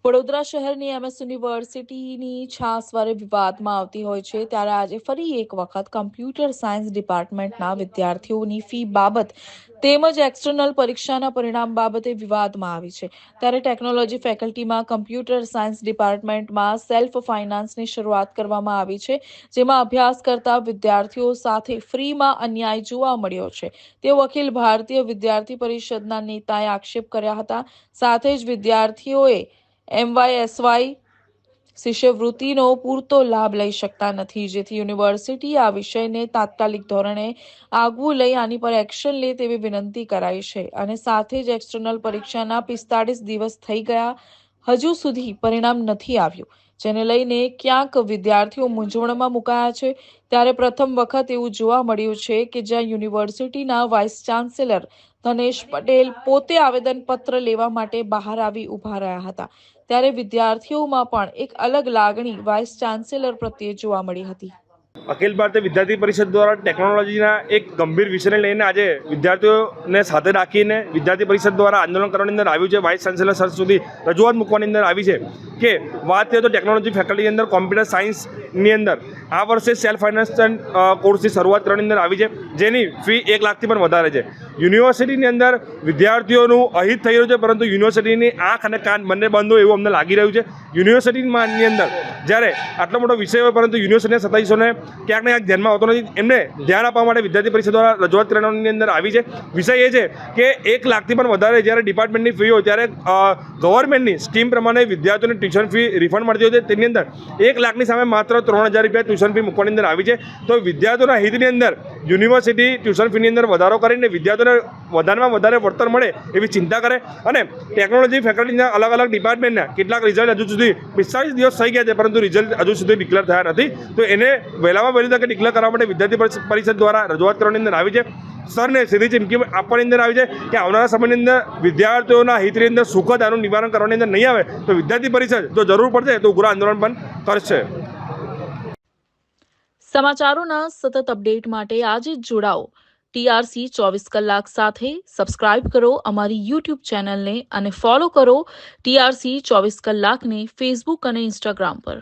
વડોદરા શહેરની એમએસ યુનિવર્સિટીની છાસવારે વિવાદમાં આવતી હોય છે ત્યારે આજે ફરી એક વખત કમ્પ્યુટર સાયન્સ ડિપાર્ટમેન્ટના વિદ્યાર્થીઓની ફી બાબત તેમજ એક્સટર્નલ પરીક્ષાના પરિણામ બાબતે વિવાદમાં આવી છે ત્યારે ટેકનોલોજી ફેકલ્ટીમાં કમ્પ્યુટર સાયન્સ ડિપાર્ટમેન્ટમાં સેલ્ફ ફાઇનાન્સની શરૂઆત કરવામાં આવી છે જેમાં અભ્યાસ કરતા વિદ્યાર્થીઓ સાથે ફ્રીમાં અન્યાય જોવા મળ્યો છે તેઓ અખિલ ભારતીય વિદ્યાર્થી પરિષદના નેતાએ આક્ષેપ કર્યા હતા સાથે જ વિદ્યાર્થીઓએ MYSY શિષ્યવૃત્તિનો પૂરતો લાભ લઈ શકતા નથી જેથી યુનિવર્સિટી આ વિષયને તાત્કાલિક ધોરણે આગવું લઈ આની પર એક્શન લે તેવી વિનંતી કરાઈ છે અને સાથે જ એક્સટર્નલ પરીક્ષાના 45 દિવસ થઈ ગયા હજુ સુધી પરિણામ નથી આવ્યું જેને લઈને ક્યાંક વિદ્યાર્થીઓ મૂંઝવણમાં મુકાયા છે ત્યારે પ્રથમ વખત એવું જોવા મળ્યું છે કે જ્યાં યુનિવર્સિટીના વાઇસ ચાન્સેલર ધનેશ પટેલ પોતે આવેદનપત્ર લેવા માટે બહાર આવી ઊભા રહ્યા હતા ત્યારે વિદ્યાર્થીઓમાં પણ એક અલગ લાગણી વાઇસ ચાન્સેલર પ્રત્યે જોવા મળી હતી। અખિલ ભારતીય વિદ્યાર્થી પરિષદ દ્વારા ટેકનોલોજીના એક ગંભીર વિષયને લઈને આજે વિદ્યાર્થીઓને સાથે રાખીને વિદ્યાર્થી પરિષદ દ્વારા આંદોલન કરવાની અંદર આવ્યું છે। વાઇસ ચાન્સેલર સર સુધી રજૂઆત મૂકવાની અંદર આવી છે કે વાત કરીએ તો ટેકનોલોજી ફેકલ્ટીની અંદર કોમ્પ્યુટર સાયન્સની અંદર આ વર્ષે સેલ્ફ ફાઇનાન્સ કોર્સની શરૂઆત કરવાની અંદર આવી છે જેની ફી 1 લાખથી પણ વધારે છે। યુનિવર્સિટીની અંદર વિદ્યાર્થીઓનું અહિત થઈ રહ્યું છે પરંતુ યુનિવર્સિટીની આંખ અને કાન બંને બંધ હોય એવું અમને લાગી રહ્યું છે। યુનિવર્સિટીની અંદર જ્યારે આટલો મોટો વિષય હોય પરંતુ યુનિવર્સિટીના સત્તાધીશોને ક્યાંક ને ક્યાંક ધ્યાનમાં આવતો નથી એમને ધ્યાન આપવા માટે વિદ્યાર્થી પરિષદ દ્વારા રજૂઆત કરવાની અંદર આવી છે। વિષય એ છે કે 1 લાખથી પણ વધારે જ્યારે ડિપાર્ટમેન્ટની ફી હોય ત્યારે ગવર્મેન્ટની સ્કીમ પ્રમાણે વિદ્યાર્થીઓને ટ્યુશન ફી રિફંડ મળતી હોય છે તેની અંદર 1 લાખની સામે માત્ર 3000 રૂપિયા ટ્યુશન ફી મૂકવાની અંદર આવી છે। તો વિદ્યાર્થીઓના હિતની અંદર યુનિવર્સિટી ટ્યુશન ફીની અંદર વધારો કરીને વિદ્યાર્થીઓને વધારેમાં વધારે વળતર મળે એવી ચિંતા કરે અને ટેકનોલોજી ફેકલ્ટીના અલગ અલગ ડિપાર્ટમેન્ટના કેટલાક રિઝલ્ટ હજુ સુધી 45 દિવસ થઈ ગયા છે પરંતુ રિઝલ્ટ હજુ સુધી ડિક્લેર થયા નથી તો એને વહેલામાં વહેલી તકે ડિક્લેર કરવા માટે વિદ્યાર્થી પરિષદ દ્વારા રજૂઆત કરવાની અંદર આવી છે। સરને સીધી ચીમકી આપવાની અંદર આવી છે કે આવનારા સમયની અંદર વિદ્યાર્થીઓના હિતની અંદર સુખદ આનું નિવારણ કરવાની અંદર નહીં આવે તો વિદ્યાર્થી પરિષદ જો જરૂર પડશે તો ઉગ્ર આંદોલન પણ કરશે। સમાચારોના સતત અપડેટ માટે આજે જ જોડાઓ TRC 24 કલાક સાથે। સબસ્ક્રાઇબ કરો અમારી YouTube ચેનલને અને ફોલો કરો TRC 24 કલાકને ફેસબુક અને ઇન્સ્ટાગ્રામ પર।